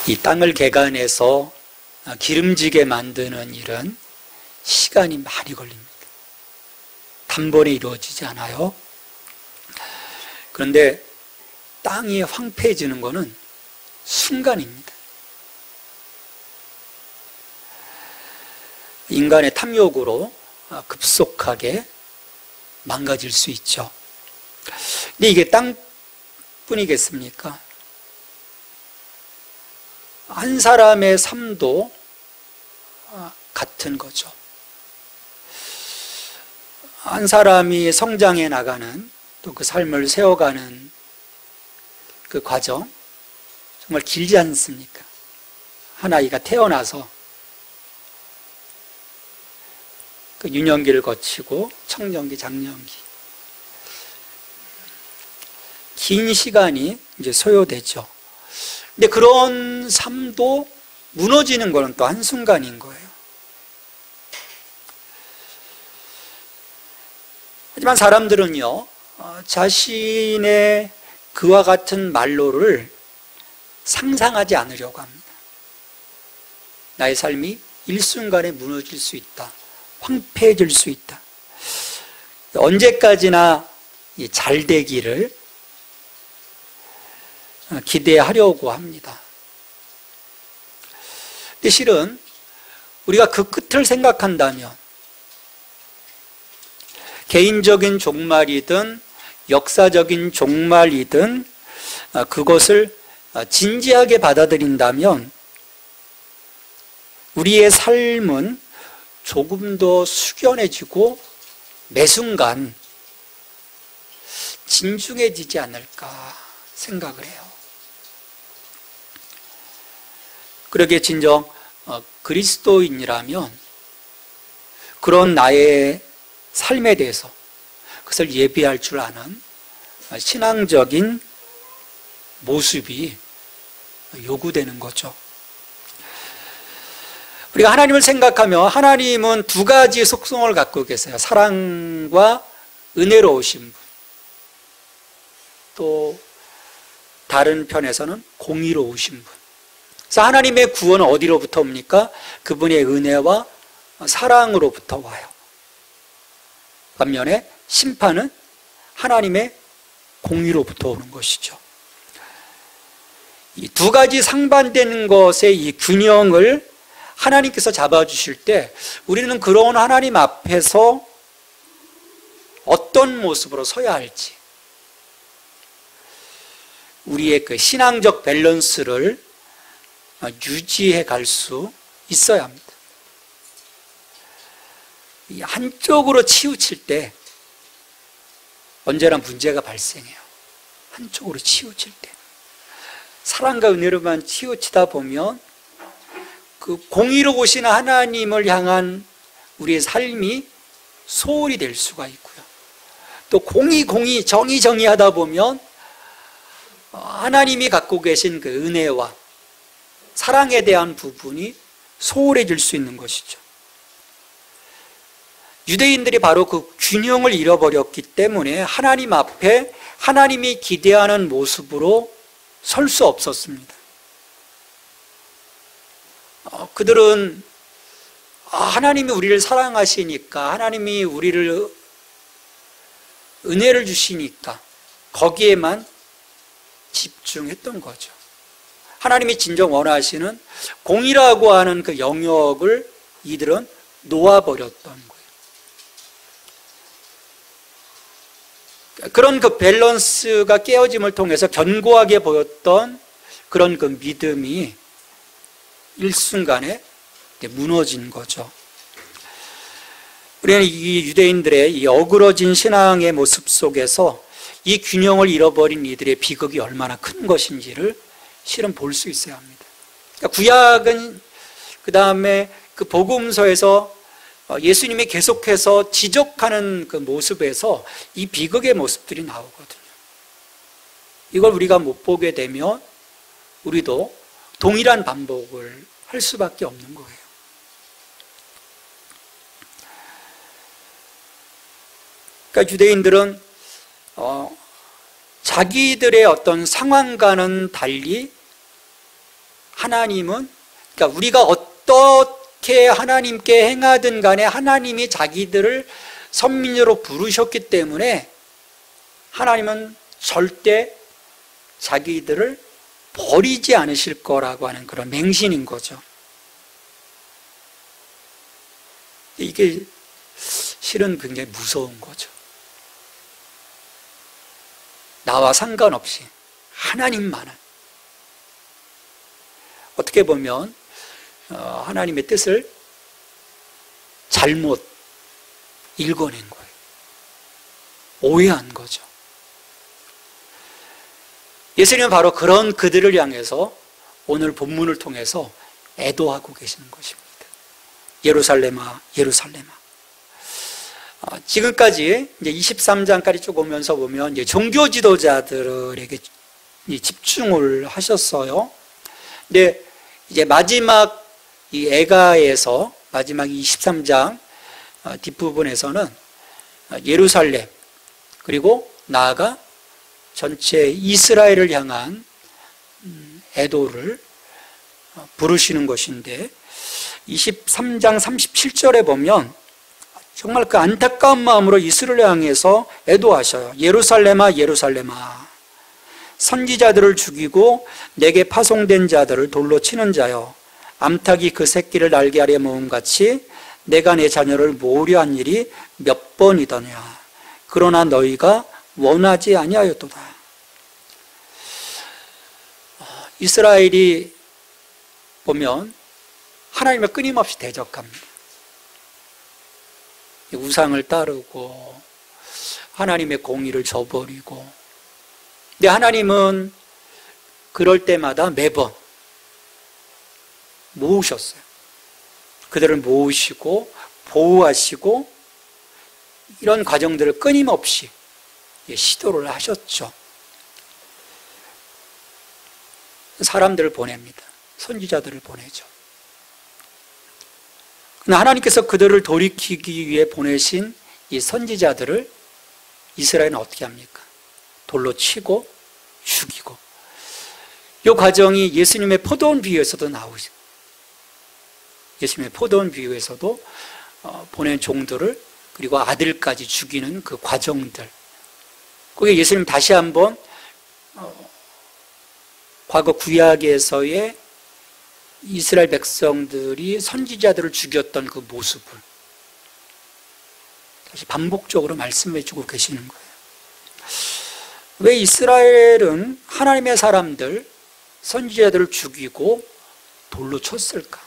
이 땅을 개간해서 기름지게 만드는 일은 시간이 많이 걸립니다. 단번에 이루어지지 않아요. 그런데 땅이 황폐해지는 것은 순간입니다. 인간의 탐욕으로 급속하게 망가질 수 있죠. 근데 이게 땅뿐이겠습니까? 한 사람의 삶도 같은 거죠. 한 사람이 성장해 나가는, 또 그 삶을 세워가는 그 과정, 정말 길지 않습니까? 한 아이가 태어나서 그 유년기를 거치고 청년기, 장년기, 긴 시간이 이제 소요되죠. 근데 그런 삶도 무너지는 것은 또 한순간인 거예요. 하지만 사람들은요, 자신의 그와 같은 말로를 상상하지 않으려고 합니다. 나의 삶이 일순간에 무너질 수 있다. 황폐해질 수 있다. 언제까지나 잘 되기를 기대하려고 합니다. 근데 실은 우리가 그 끝을 생각한다면 개인적인 종말이든 역사적인 종말이든 그것을 진지하게 받아들인다면 우리의 삶은 조금 더 숙연해지고 매 순간 진중해지지 않을까 생각을 해요. 그러기에 진정 그리스도인이라면 그런 나의 삶에 대해서 그것을 예비할 줄 아는 신앙적인 모습이 요구되는 거죠. 우리가 하나님을 생각하며 하나님은 두 가지 속성을 갖고 계세요. 사랑과 은혜로우신 분. 또 다른 편에서는 공의로우신 분. 그래서 하나님의 구원은 어디로부터 옵니까? 그분의 은혜와 사랑으로부터 와요. 반면에 심판은 하나님의 공의로부터 오는 것이죠. 이 두 가지 상반되는 것의 이 균형을 하나님께서 잡아주실 때 우리는 그런 하나님 앞에서 어떤 모습으로 서야 할지, 우리의 그 신앙적 밸런스를 유지해 갈 수 있어야 합니다. 이 한쪽으로 치우칠 때 언제나 문제가 발생해요. 한쪽으로 치우칠 때. 사랑과 은혜로만 치우치다 보면 그 공의로우신 하나님을 향한 우리의 삶이 소홀히 될 수가 있고요. 또 공의, 정의 하다 보면 하나님이 갖고 계신 그 은혜와 사랑에 대한 부분이 소홀해질 수 있는 것이죠. 유대인들이 바로 그 균형을 잃어버렸기 때문에 하나님 앞에 하나님이 기대하는 모습으로 설 수 없었습니다. 그들은 하나님이 우리를 사랑하시니까, 하나님이 우리를 은혜를 주시니까 거기에만 집중했던 거죠. 하나님이 진정 원하시는 공의라고 하는 그 영역을 이들은 놓아버렸던 거예요. 그런 그 밸런스가 깨어짐을 통해서 견고하게 보였던 그런 그 믿음이 일순간에 무너진 거죠. 우리는 이 유대인들의 이 어그러진 신앙의 모습 속에서 이 균형을 잃어버린 이들의 비극이 얼마나 큰 것인지를 실은 볼 수 있어야 합니다. 그러니까 구약은 그 다음에 그 복음서에서 예수님이 계속해서 지적하는 그 모습에서 이 비극의 모습들이 나오거든요. 이걸 우리가 못 보게 되면 우리도 동일한 반복을 할 수밖에 없는 거예요. 그러니까 유대인들은 자기들의 어떤 상황과는 달리 하나님은, 그러니까 우리가 어떻게 하나님께 행하든 간에 하나님이 자기들을 선민으로 부르셨기 때문에 하나님은 절대 자기들을 버리지 않으실 거라고 하는 그런 맹신인 거죠. 이게 실은 굉장히 무서운 거죠. 나와 상관없이 하나님만은. 어떻게 보면 하나님의 뜻을 잘못 읽어낸 거예요. 오해한 거죠. 예수님은 바로 그런 그들을 향해서 오늘 본문을 통해서 애도하고 계시는 것입니다. 예루살렘아, 예루살렘아. 지금까지 이제 23장까지 쭉 오면서 보면 이제 종교 지도자들에게 집중을 하셨어요. 근데 이제 마지막 이 애가에서 마지막 23장 뒷부분에서는 예루살렘 그리고 나아가 전체 이스라엘을 향한 애도를 부르시는 것인데 23장 37절에 보면 정말 그 안타까운 마음으로 이스라엘을 향해서 애도하셔요. 예루살렘아, 예루살렘아, 선지자들을 죽이고 내게 파송된 자들을 돌로 치는 자여, 암탉이 그 새끼를 날개 아래 모음같이 내가 내 자녀를 모으려 한 일이 몇 번이더냐. 그러나 너희가 원하지 아니하였도다. 이스라엘이 보면 하나님을 끊임없이 대적합니다. 우상을 따르고 하나님의 공의를 저버리고, 근데 하나님은 그럴 때마다 매번 모으셨어요. 그들을 모으시고 보호하시고 이런 과정들을 끊임없이 시도를 하셨죠. 사람들을 보냅니다. 선지자들을 보내죠. 그러나 하나님께서 그들을 돌이키기 위해 보내신 이 선지자들을 이스라엘은 어떻게 합니까? 돌로 치고 죽이고. 이 과정이 예수님의 포도원 비유에서도 나오죠. 예수님의 포도원 비유에서도 보낸 종들을 그리고 아들까지 죽이는 그 과정들. 그게 예수님 다시 한번 과거 구약에서의 이스라엘 백성들이 선지자들을 죽였던 그 모습을 다시 반복적으로 말씀해 주고 계시는 거예요. 왜 이스라엘은 하나님의 사람들, 선지자들을 죽이고 돌로 쳤을까?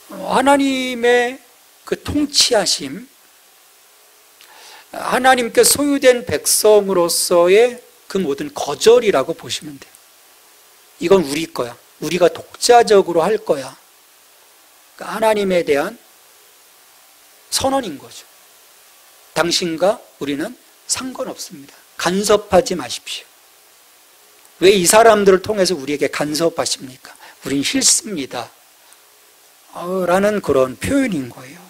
하나님의 그 통치하심, 하나님께 소유된 백성으로서의 그 모든 거절이라고 보시면 돼요. 이건 우리 거야. 우리가 독자적으로 할 거야. 그러니까 하나님에 대한 선언인 거죠. 당신과 우리는 상관없습니다. 간섭하지 마십시오. 왜 이 사람들을 통해서 우리에게 간섭하십니까? 우린 싫습니다. 라는 그런 표현인 거예요.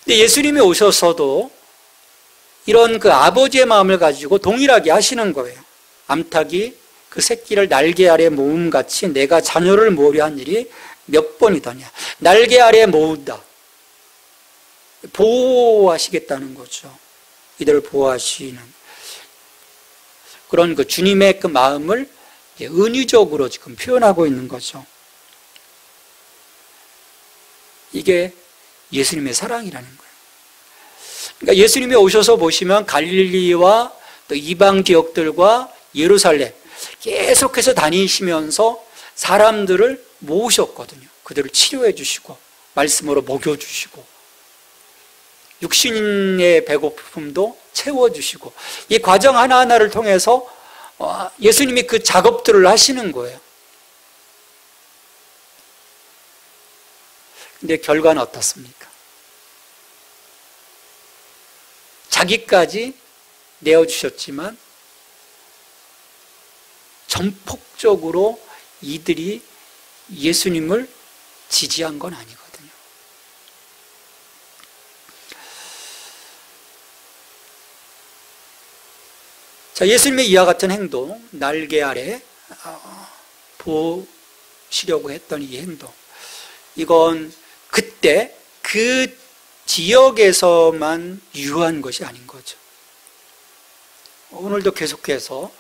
근데 예수님이 오셔서도 이런 그 아버지의 마음을 가지고 동일하게 하시는 거예요. 암탉이 그 새끼를 날개 아래 모음같이 내가 자녀를 모으려 한 일이 몇 번이더냐. 날개 아래 모으다. 보호하시겠다는 거죠. 이들을 보호하시는 그런 그 주님의 그 마음을 은유적으로 지금 표현하고 있는 거죠. 이게 예수님의 사랑이라는 거예요. 그러니까 예수님이 오셔서 보시면 갈릴리와 또 이방 지역들과 예루살렘 계속해서 다니시면서 사람들을 모으셨거든요. 그들을 치료해 주시고 말씀으로 먹여주시고 육신의 배고픔도 채워주시고 이 과정 하나하나를 통해서 예수님이 그 작업들을 하시는 거예요. 근데 결과는 어떻습니까? 자기까지 내어주셨지만 전폭적으로 이들이 예수님을 지지한 건 아니거든요. 자, 예수님의 이와 같은 행동, 날개 아래 보시려고 했던 이 행동, 이건 그때 그 지역에서만 유효한 것이 아닌 거죠. 오늘도 계속해서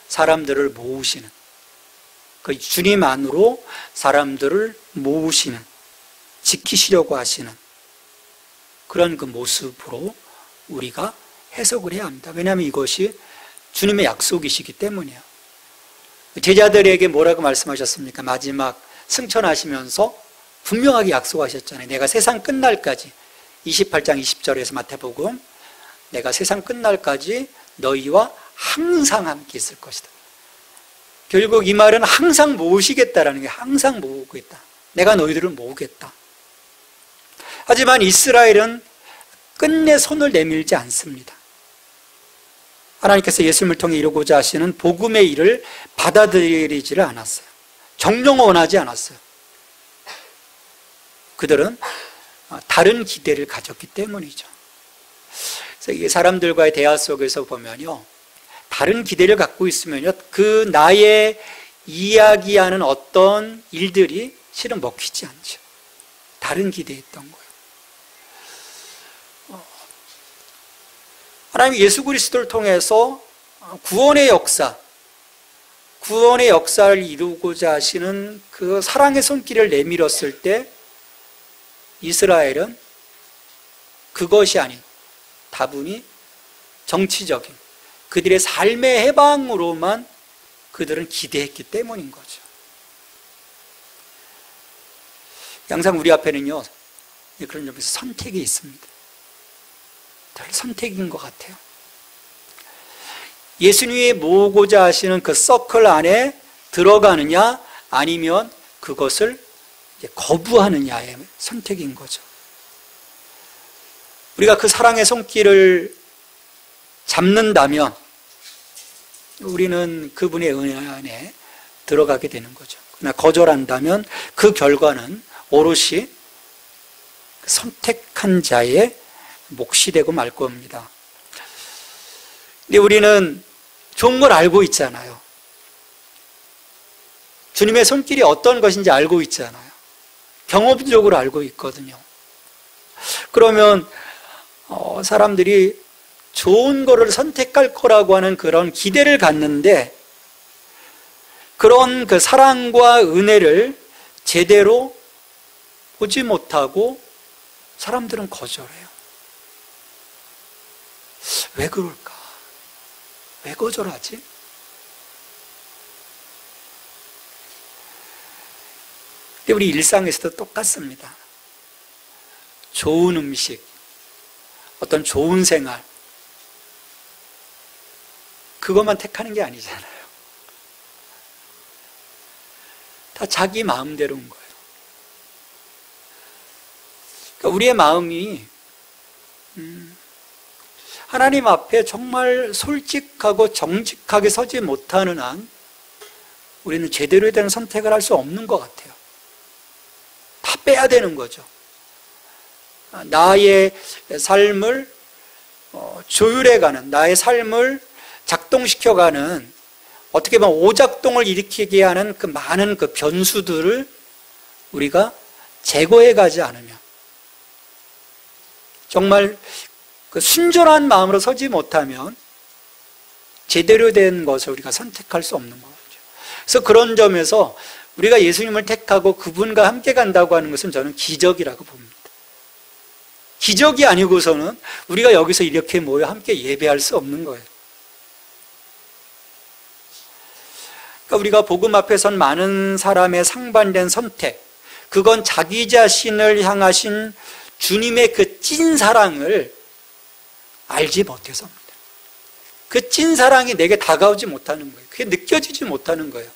사람들을 모으시는, 그 주님 안으로 사람들을 모으시는, 지키시려고 하시는 그런 그 모습으로 우리가 해석을 해야 합니다. 왜냐하면 이것이 주님의 약속이시기 때문이에요. 제자들에게 뭐라고 말씀하셨습니까? 마지막 승천하시면서 분명하게 약속하셨잖아요. 내가 세상 끝날까지, 28장 20절에서 마태복음, 내가 세상 끝날까지 너희와 항상 함께 있을 것이다. 결국 이 말은 항상 모으시겠다라는 게, 항상 모으고 있다. 내가 너희들을 모으겠다. 하지만 이스라엘은 끝내 손을 내밀지 않습니다. 하나님께서 예수님을 통해 이루고자 하시는 복음의 일을 받아들이지를 않았어요. 정령 원하지 않았어요. 그들은 다른 기대를 가졌기 때문이죠. 그래서 이 사람들과의 대화 속에서 보면요, 다른 기대를 갖고 있으면요, 그 나의 이야기하는 어떤 일들이 실은 먹히지 않죠. 다른 기대했던 거예요. 하나님 예수 그리스도를 통해서 구원의 역사를 이루고자 하시는 그 사랑의 손길을 내밀었을 때 이스라엘은 그것이 아닌 다분히 정치적인 그들의 삶의 해방으로만 그들은 기대했기 때문인 거죠. 항상 우리 앞에는요, 그런 점에서 선택이 있습니다. 늘 선택인 것 같아요. 예수님이 모으고자 하시는 그 서클 안에 들어가느냐, 아니면 그것을 거부하느냐의 선택인 거죠. 우리가 그 사랑의 손길을 잡는다면 우리는 그분의 은혜 안에 들어가게 되는 거죠. 그러나 거절한다면 그 결과는 오롯이 선택한 자의 몫이 되고 말 겁니다. 근데 우리는 좋은 걸 알고 있잖아요. 주님의 손길이 어떤 것인지 알고 있잖아요. 경험적으로 알고 있거든요. 그러면 사람들이 좋은 거를 선택할 거라고 하는 그런 기대를 갖는데, 그런 그 사랑과 은혜를 제대로 보지 못하고 사람들은 거절해요. 왜 그럴까? 왜 거절하지? 근데 우리 일상에서도 똑같습니다. 좋은 음식, 어떤 좋은 생활, 그것만 택하는 게 아니잖아요. 다 자기 마음대로인 거예요. 그러니까 우리의 마음이 하나님 앞에 정말 솔직하고 정직하게 서지 못하는 한 우리는 제대로 된 선택을 할 수 없는 것 같아요. 다 빼야 되는 거죠. 나의 삶을 조율해가는, 나의 삶을 작동시켜가는, 어떻게 보면 오작동을 일으키게 하는 그 많은 그 변수들을 우리가 제거해가지 않으면, 정말 그 순전한 마음으로 서지 못하면 제대로 된 것을 우리가 선택할 수 없는 거죠. 그래서 그런 점에서 우리가 예수님을 택하고 그분과 함께 간다고 하는 것은 저는 기적이라고 봅니다. 기적이 아니고서는 우리가 여기서 이렇게 모여 함께 예배할 수 없는 거예요. 그러니까 우리가 복음 앞에 선 많은 사람의 상반된 선택, 그건 자기 자신을 향하신 주님의 그 찐 사랑을 알지 못해서입니다. 그 찐 사랑이 내게 다가오지 못하는 거예요. 그게 느껴지지 못하는 거예요.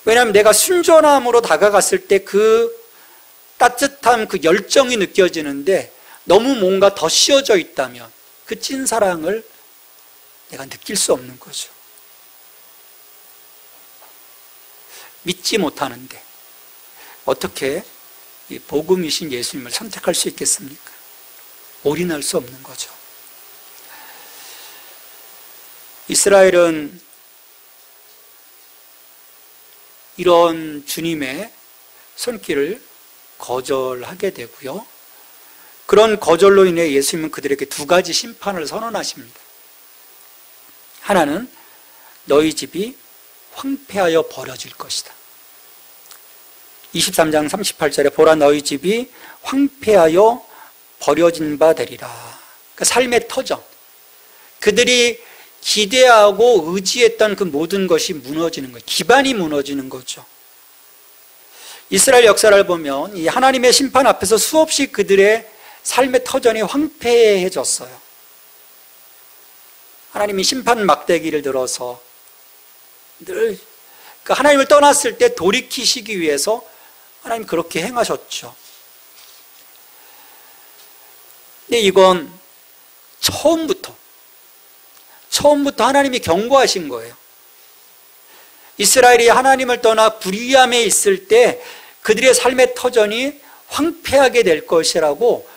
왜냐하면 내가 순전함으로 다가갔을 때 그 따뜻함, 그 열정이 느껴지는데, 너무 뭔가 더 씌워져 있다면 그 찐 사랑을 내가 느낄 수 없는 거죠. 믿지 못하는데 어떻게 이 복음이신 예수님을 선택할 수 있겠습니까? 올인할 수 없는 거죠. 이스라엘은 이런 주님의 손길을 거절하게 되고요. 그런 거절로 인해 예수님은 그들에게 두 가지 심판을 선언하십니다. 하나는 너희 집이 황폐하여 버려질 것이다. 23장 38절에 보라 너희 집이 황폐하여 버려진 바 되리라. 그러니까 삶의 터전, 그들이 기대하고 의지했던 그 모든 것이 무너지는 거예요. 기반이 무너지는 거죠. 이스라엘 역사를 보면 이 하나님의 심판 앞에서 수없이 그들의 삶의 터전이 황폐해졌어요. 하나님이 심판 막대기를 들어서 늘 그 하나님을 떠났을 때 돌이키시기 위해서 하나님 그렇게 행하셨죠. 근데 이건 처음부터 하나님이 경고하신 거예요. 이스라엘이 하나님을 떠나 불의함에 있을 때 그들의 삶의 터전이 황폐하게 될 것이라고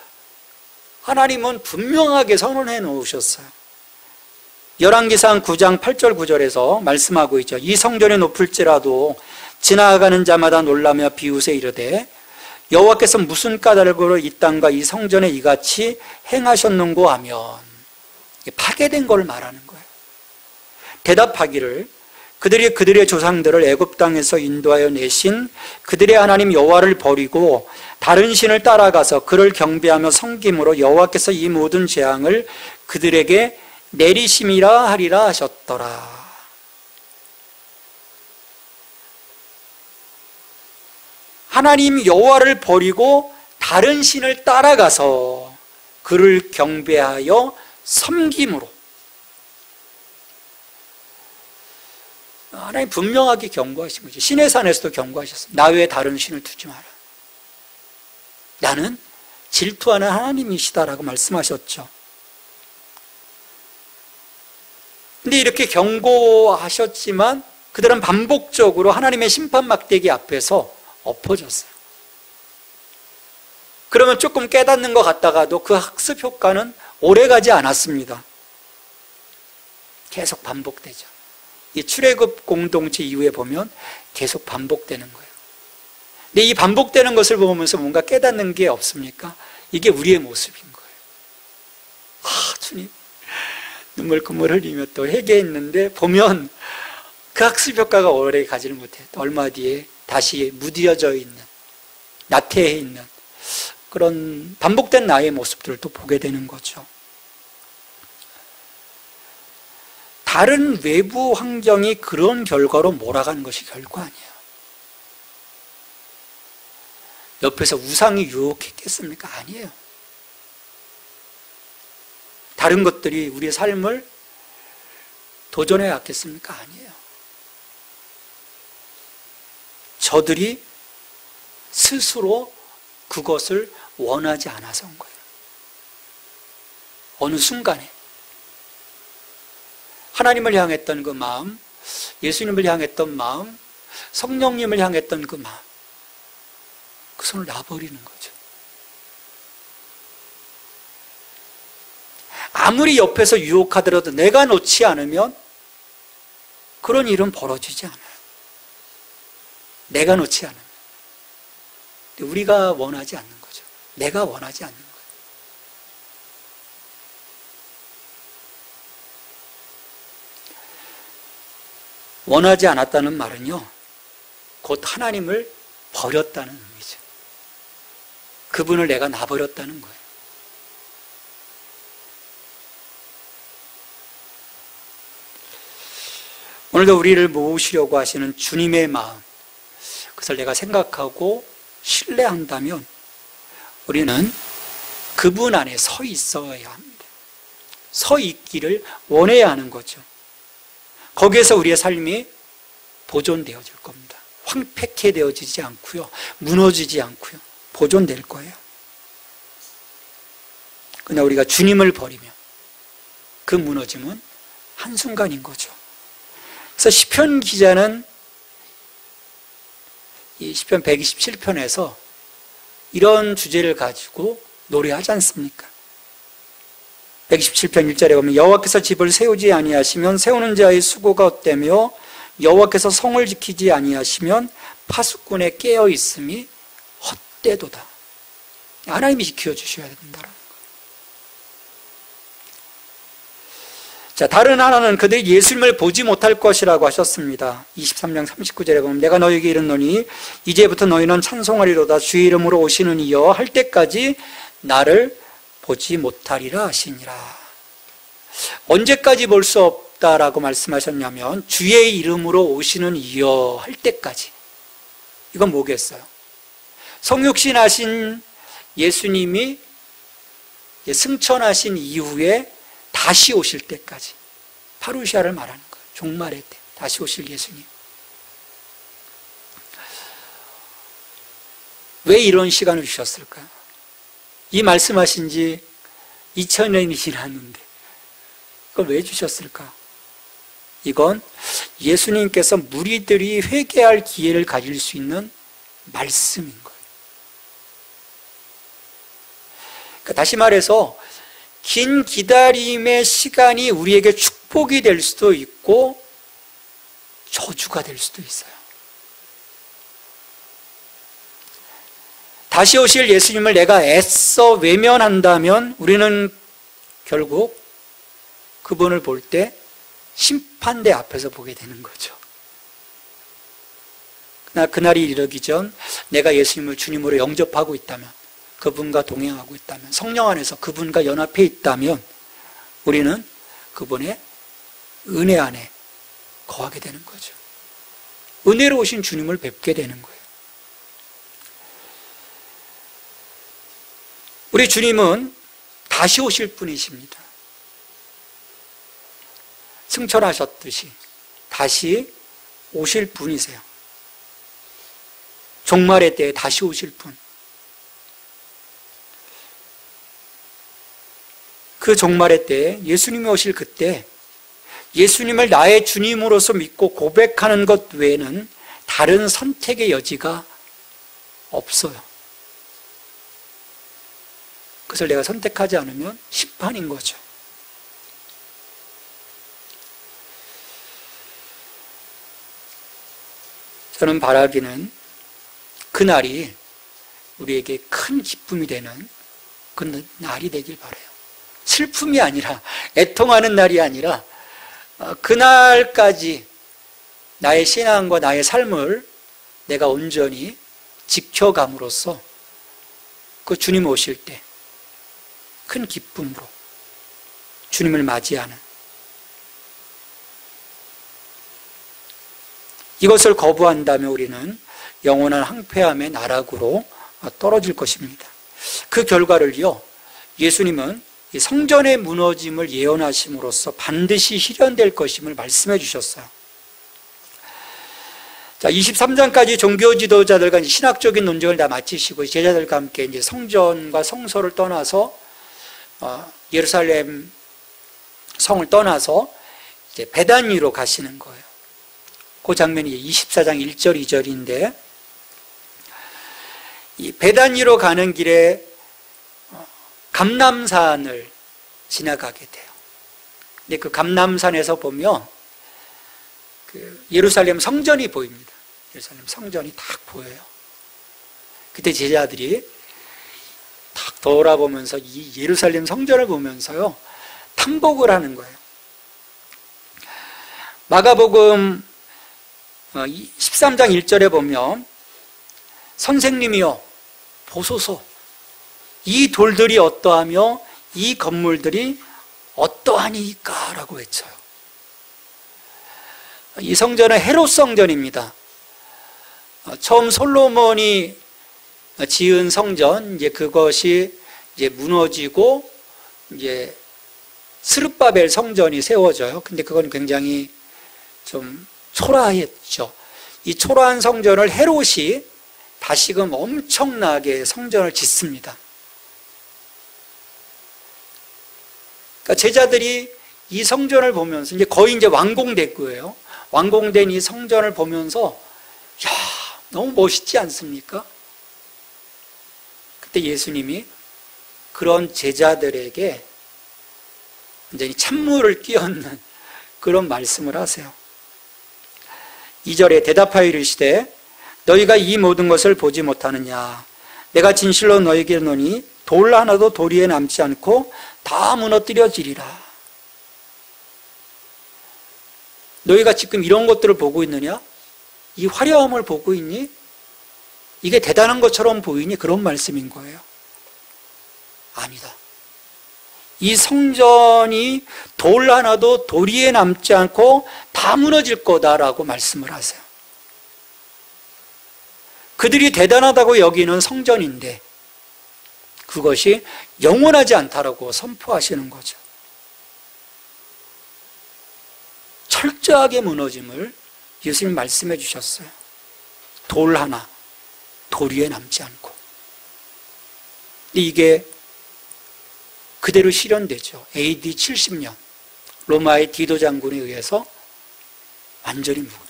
하나님은 분명하게 선언해 놓으셨어요. 열왕기상 9장 8절 9절에서 말씀하고 있죠. 이 성전이 높을지라도 지나가는 자마다 놀라며 비웃에 이르되 여호와께서 무슨 까닭으로 이 땅과 이 성전에 이같이 행하셨는고 하면 파괴된 걸 말하는 거예요. 대답하기를 그들이 그들의 조상들을 애굽 땅에서 인도하여 내신 그들의 하나님 여호와를 버리고 다른 신을 따라가서 그를 경배하며 섬김으로 여호와께서 이 모든 재앙을 그들에게 내리심이라 하리라 하셨더라. 하나님 여호와를 버리고 다른 신을 따라가서 그를 경배하여 섬김으로 하나님 분명하게 경고하신 거죠. 신의 산에서도 경고하셨어요. 나 외에 다른 신을 두지 마라. 나는 질투하는 하나님이시다라고 말씀하셨죠. 근데 이렇게 경고하셨지만 그들은 반복적으로 하나님의 심판 막대기 앞에서 엎어졌어요. 그러면 조금 깨닫는 것 같다가도 그 학습 효과는 오래가지 않았습니다. 계속 반복되죠. 이 출애굽 공동체 이후에 보면 계속 반복되는 거예요. 근데 이 반복되는 것을 보면서 뭔가 깨닫는 게 없습니까? 이게 우리의 모습인 거예요. 아, 주님, 눈물 콧물 흘리며 또 회개했는데 보면 그 학습 효과가 오래 가지를 못해요. 얼마 뒤에 다시 무뎌져 있는, 나태해 있는 그런 반복된 나의 모습들을 또 보게 되는 거죠. 다른 외부 환경이 그런 결과로 몰아가는 것이 결코 아니에요. 옆에서 우상이 유혹했겠습니까? 아니에요. 다른 것들이 우리의 삶을 도전해 왔겠습니까? 아니에요. 저들이 스스로 그것을 원하지 않아서인 거예요. 어느 순간에 하나님을 향했던 그 마음, 예수님을 향했던 마음, 성령님을 향했던 그 마음, 그 손을 놔버리는 거죠. 아무리 옆에서 유혹하더라도 내가 놓지 않으면 그런 일은 벌어지지 않아요. 내가 놓지 않으면. 우리가 원하지 않는 거죠. 내가 원하지 않는 거예요. 원하지 않았다는 말은요, 곧 하나님을 버렸다는 의미죠. 그분을 내가 놔버렸다는 거예요. 오늘도 우리를 모으시려고 하시는 주님의 마음, 그것을 내가 생각하고 신뢰한다면 우리는 그분 안에 서 있어야 합니다. 서 있기를 원해야 하는 거죠. 거기에서 우리의 삶이 보존되어질 겁니다. 황폐케 되어지지 않고요, 무너지지 않고요, 보존될 거예요. 그러나 우리가 주님을 버리면 그 무너짐은 한순간인 거죠. 그래서 시편 기자는 이 시편 127편에서 이런 주제를 가지고 노래하지 않습니까? 127편 1절에 보면 여호와께서 집을 세우지 아니하시면 세우는 자의 수고가 헛되며 여호와께서 성을 지키지 아니하시면 파수꾼의 깨어 있음이 헛되도다. 하나님이 지켜주셔야 된다는 거예요. 자, 다른 하나는 그들이 예수님을 보지 못할 것이라고 하셨습니다. 23장 39절에 보면 내가 너희에게 이르노니 이제부터 너희는 찬송하리로다 주의 이름으로 오시는 이여 할 때까지 나를 보지 못하리라 하시니라. 언제까지 볼 수 없다라고 말씀하셨냐면 주의 이름으로 오시는 이여 할 때까지. 이건 뭐겠어요? 성육신하신 예수님이 승천하신 이후에 다시 오실 때까지, 파루시아를 말하는 거예요. 종말의 때 다시 오실 예수님. 왜 이런 시간을 주셨을까요? 이 말씀하신 지 2000년이 지났는데 그걸 왜 주셨을까? 이건 예수님께서 무리들이 회개할 기회를 가질 수 있는 말씀인 거예요. 그러니까 다시 말해서 긴 기다림의 시간이 우리에게 축복이 될 수도 있고 저주가 될 수도 있어요. 다시 오실 예수님을 내가 애써 외면한다면 우리는 결국 그분을 볼 때 심판대 앞에서 보게 되는 거죠. 그러나 그날이 이르기 전 내가 예수님을 주님으로 영접하고 있다면, 그분과 동행하고 있다면, 성령 안에서 그분과 연합해 있다면 우리는 그분의 은혜 안에 거하게 되는 거죠. 은혜로 오신 주님을 뵙게 되는 거예요. 우리 주님은 다시 오실 분이십니다. 승천하셨듯이 다시 오실 분이세요. 종말의 때에 다시 오실 분. 그 종말의 때에 예수님이 오실 그때 예수님을 나의 주님으로서 믿고 고백하는 것 외에는 다른 선택의 여지가 없어요. 그것을 내가 선택하지 않으면 심판인 거죠. 저는 바라기는 그날이 우리에게 큰 기쁨이 되는 그 날이 되길 바라요. 슬픔이 아니라, 애통하는 날이 아니라 그날까지 나의 신앙과 나의 삶을 내가 온전히 지켜감으로써 그 주님 오실 때 큰 기쁨으로 주님을 맞이하는, 이것을 거부한다면 우리는 영원한 황폐함의 나락으로 떨어질 것입니다. 그 결과를요, 예수님은 이 성전의 무너짐을 예언하심으로써 반드시 실현될 것임을 말씀해 주셨어요. 자, 23장까지 종교 지도자들과 신학적인 논쟁을 다 마치시고 제자들과 함께 이제 성전과 성소를 떠나서 예루살렘 성을 떠나서 이제 베단 위로 가시는 거예요. 그 장면이 24장 1절 2절인데, 이 베단 위로 가는 길에 감람산을 지나가게 돼요. 근데 그 감람산에서 보면 그 예루살렘 성전이 보입니다. 예루살렘 성전이 딱 보여요. 그때 제자들이 딱 돌아보면서 이 예루살렘 성전을 보면서요, 탐복을 하는 거예요. 마가복음 13장 1절에 보면 선생님이여 보소서, 이 돌들이 어떠하며 이 건물들이 어떠하니까 라고 외쳐요. 이 성전은 헤롯 성전입니다. 처음 솔로몬이 지은 성전, 이제 그것이 이제 무너지고 이제 스룹바벨 성전이 세워져요. 근데 그건 굉장히 좀 초라했죠. 이 초라한 성전을 헤롯이 다시금 엄청나게 성전을 짓습니다. 그러니까 제자들이 이 성전을 보면서 이제 거의 이제 완공됐고요. 완공된 이 성전을 보면서 야, 너무 멋있지 않습니까? 그때 예수님이 그런 제자들에게 완전히 찬물을 끼얹는 그런 말씀을 하세요. 2절에 대답하여 이르시되 너희가 이 모든 것을 보지 못하느냐? 내가 진실로 너희에게 이르노니 돌 하나도 돌 위에 남지 않고 다 무너뜨려지리라. 너희가 지금 이런 것들을 보고 있느냐? 이 화려함을 보고 있니? 이게 대단한 것처럼 보이니? 그런 말씀인 거예요. 아니다. 이 성전이 돌 하나도 돌 위에 남지 않고 다 무너질 거다라고 말씀을 하세요. 그들이 대단하다고 여기는 성전인데 그것이 영원하지 않다라고 선포하시는 거죠. 철저하게 무너짐을 예수님 말씀해 주셨어요. 돌 하나, 돌 위에 남지 않고. 이게 그대로 실현되죠. AD 70년 로마의 디도 장군에 의해서 완전히 무너져요.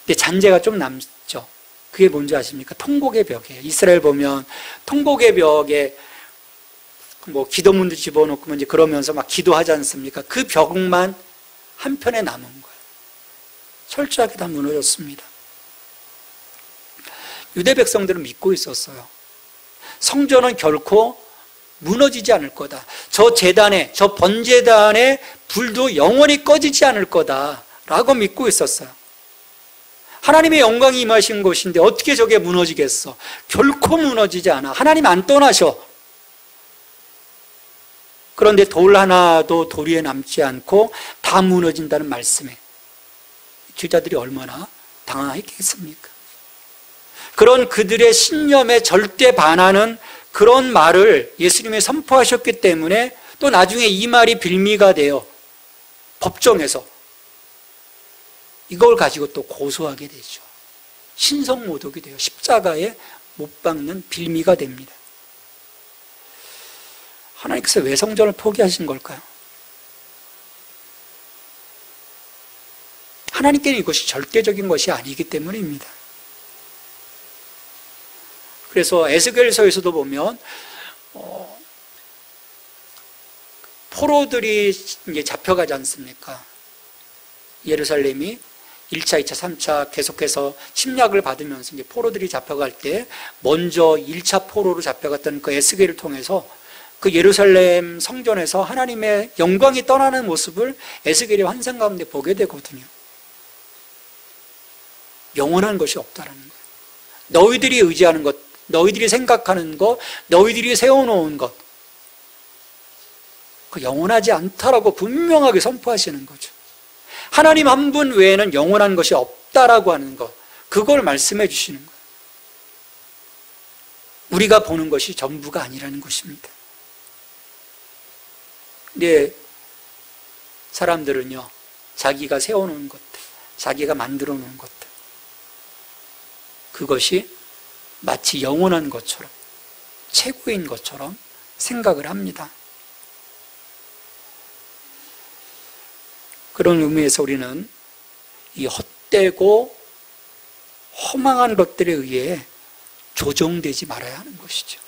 근데 잔재가 좀 남죠. 그게 뭔지 아십니까? 통곡의 벽이에요. 이스라엘 보면 통곡의 벽에 뭐 기도문도 집어넣고 이제 그러면서 막 기도하지 않습니까? 그 벽만 한편에 남은 거예요. 철저하게 다 무너졌습니다. 유대 백성들은 믿고 있었어요. 성전은 결코 무너지지 않을 거다. 저 제단에, 저 번제단의 불도 영원히 꺼지지 않을 거다라고 믿고 있었어요. 하나님의 영광이 임하신 곳인데 어떻게 저게 무너지겠어? 결코 무너지지 않아. 하나님 안 떠나셔. 그런데 돌 하나도 돌 위에 남지 않고 다 무너진다는 말씀에 제자들이 얼마나 당황했겠습니까? 그런 그들의 신념에 절대 반하는 그런 말을 예수님이 선포하셨기 때문에 또 나중에 이 말이 빌미가 되어 법정에서 이걸 가지고 또 고소하게 되죠. 신성모독이 돼요. 십자가에 못 박는 빌미가 됩니다. 하나님께서 왜 성전을 포기하신 걸까요? 하나님께는 이것이 절대적인 것이 아니기 때문입니다. 그래서 에스겔서에서도 보면 포로들이 이제 잡혀가지 않습니까? 예루살렘이 1차, 2차, 3차 계속해서 침략을 받으면서 이제 포로들이 잡혀갈 때 먼저 1차 포로로 잡혀갔던 그 에스겔을 통해서 그 예루살렘 성전에서 하나님의 영광이 떠나는 모습을 에스겔의 환상 가운데 보게 되거든요. 영원한 것이 없다라는 거예요. 너희들이 의지하는 것, 너희들이 생각하는 것, 너희들이 세워놓은 것, 그 영원하지 않다라고 분명하게 선포하시는 거죠. 하나님 한 분 외에는 영원한 것이 없다라고 하는 것, 그걸 말씀해 주시는 거예요. 우리가 보는 것이 전부가 아니라는 것입니다. 근데 사람들은요, 자기가 세워놓은 것들, 자기가 만들어 놓은 것들, 그것이 마치 영원한 것처럼, 최고인 것처럼 생각을 합니다. 그런 의미에서 우리는 이 헛되고 허망한 것들에 의해 조종되지 말아야 하는 것이죠.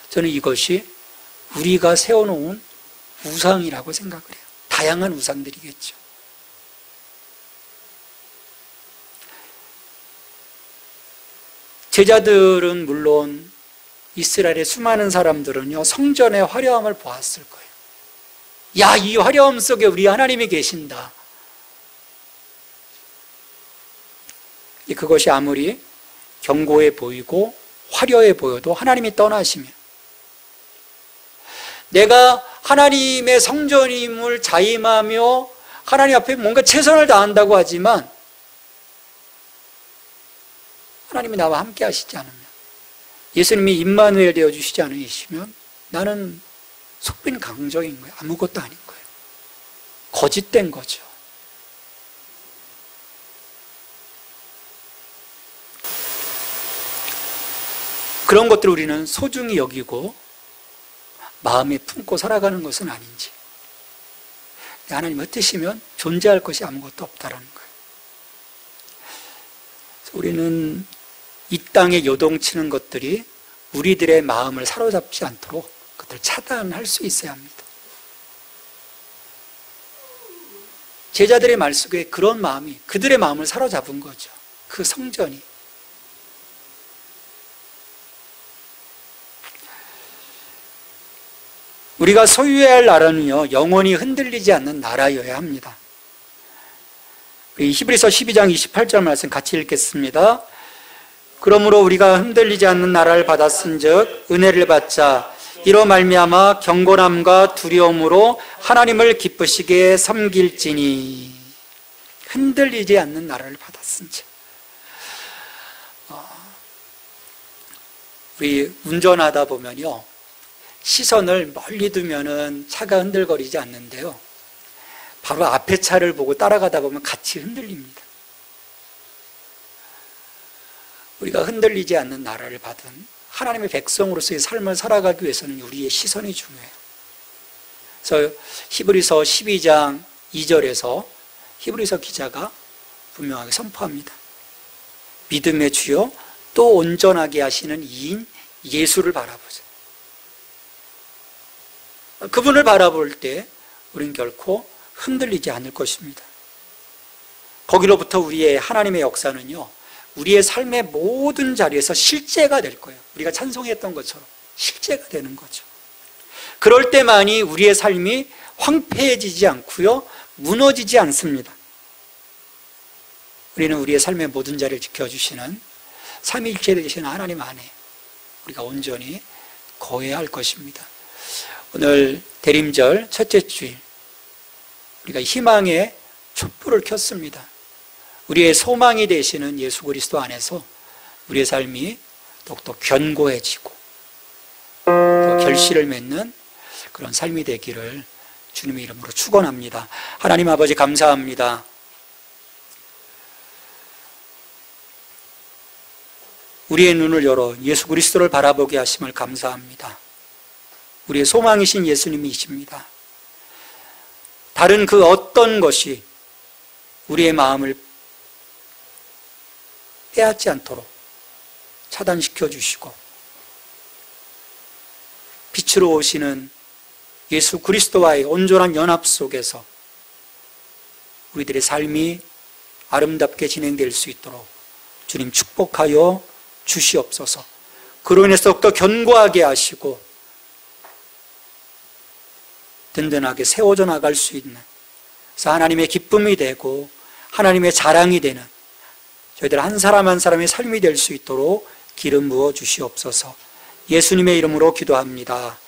저는 이것이 우리가 세워놓은 우상이라고 생각을 해요. 다양한 우상들이겠죠. 제자들은 물론 이스라엘의 수많은 사람들은요, 성전의 화려함을 보았을 거예요. 야, 이 화려함 속에 우리 하나님이 계신다. 그것이 아무리 견고해 보이고 화려해 보여도 하나님이 떠나시면, 내가 하나님의 성전임을 자임하며 하나님 앞에 뭔가 최선을 다한다고 하지만 하나님이 나와 함께 하시지 않으면, 예수님이 임마누엘 되어주시지 않으시면 나는 속빈 강정인 거예요. 아무것도 아닌 거예요. 거짓된 거죠. 그런 것들을 우리는 소중히 여기고 마음에 품고 살아가는 것은 아닌지, 하나님 어떠시면 존재할 것이 아무것도 없다라는 거예요. 우리는 이 땅에 요동치는 것들이 우리들의 마음을 사로잡지 않도록 그것을 차단할 수 있어야 합니다. 제자들의 말 속에 그런 마음이 그들의 마음을 사로잡은 거죠. 그 성전이. 우리가 소유해야 할 나라는요, 영원히 흔들리지 않는 나라여야 합니다. 히브리서 12장 28절 말씀 같이 읽겠습니다. 그러므로 우리가 흔들리지 않는 나라를 받았은즉 은혜를 받자. 이로 말미암아 경건함과 두려움으로 하나님을 기쁘시게 섬길지니. 흔들리지 않는 나라를 받았은즉. 우리 운전하다 보면요, 시선을 멀리 두면은 차가 흔들거리지 않는데요, 바로 앞에 차를 보고 따라가다 보면 같이 흔들립니다. 우리가 흔들리지 않는 나라를 받은 하나님의 백성으로서의 삶을 살아가기 위해서는 우리의 시선이 중요해요. 그래서 히브리서 12장 2절에서 히브리서 기자가 분명하게 선포합니다. 믿음의 주요 또 온전하게 하시는 이인 예수를 바라보자. 그분을 바라볼 때 우리는 결코 흔들리지 않을 것입니다. 거기로부터 우리의 하나님의 역사는요, 우리의 삶의 모든 자리에서 실제가 될 거예요. 우리가 찬송했던 것처럼 실제가 되는 거죠. 그럴 때만이 우리의 삶이 황폐해지지 않고요, 무너지지 않습니다. 우리는 우리의 삶의 모든 자리를 지켜주시는 삼위일체 되시는 하나님 안에 우리가 온전히 거해야 할 것입니다. 오늘 대림절 첫째 주일, 우리가 희망의 촛불을 켰습니다. 우리의 소망이 되시는 예수 그리스도 안에서 우리의 삶이 더욱더 견고해지고 또 결실을 맺는 그런 삶이 되기를 주님의 이름으로 축원합니다. 하나님 아버지 감사합니다. 우리의 눈을 열어 예수 그리스도를 바라보게 하심을 감사합니다. 우리의 소망이신 예수님이십니다. 다른 그 어떤 것이 우리의 마음을 빼앗지 않도록 차단시켜 주시고, 빛으로 오시는 예수 그리스도와의 온전한 연합 속에서 우리들의 삶이 아름답게 진행될 수 있도록 주님 축복하여 주시옵소서. 그로 인해서 더욱더 견고하게 하시고 든든하게 세워져 나갈 수 있는, 그래서 하나님의 기쁨이 되고 하나님의 자랑이 되는 저희들 한 사람 한 사람의 삶이 될 수 있도록 기름 부어 주시옵소서. 예수님의 이름으로 기도합니다.